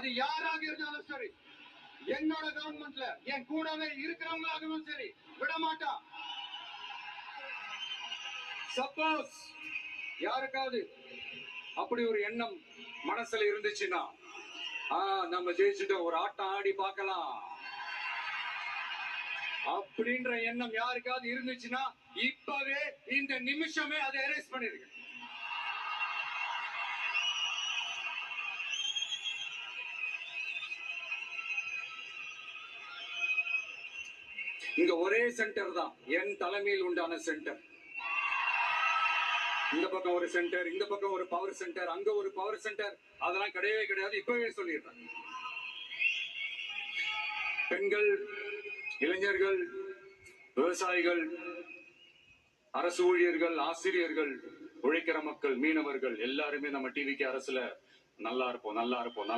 அது யாராக இருந்தாலும் சரி, என்னோட கவர்மெண்ட்ல என் கூடவே இருக்கிறவங்களாகவும் சரி விட மாட்டான். சப்போஸ் யாருக்காவது அப்படி ஒரு எண்ணம் மனசுல இருந்துச்சுன்னா, நம்ம ஜெயிச்சுட்டோம், ஒரு ஆட்டம் ஆடி பார்க்கலாம் அப்படின்ற எண்ணம் யாருக்காவது இருந்துச்சுன்னா, இப்பவே இந்த நிமிஷமே அதை எரேஸ் பண்ணிருங்க. இங்க ஒரே சென்டர் தான், என் தலைமையில் உண்டான சென்டர். இந்த பக்கம் ஒரு சென்டர், இந்த பக்கம் ஒரு பவர் சென்டர், அங்க ஒரு பவர் சென்டர், அதெல்லாம் கிடையவே கிடையாது. இப்பவே சொல்லிடுறேன். பெண்கள், இளைஞர்கள், விவசாயிகள், அரசு ஊழியர்கள், ஆசிரியர்கள், உழைக்கிற மக்கள், மீனவர்கள் எல்லாருமே நம்ம டிவிக்கு அரசுல நல்லா இருப்போம், நல்லா இருப்போம்.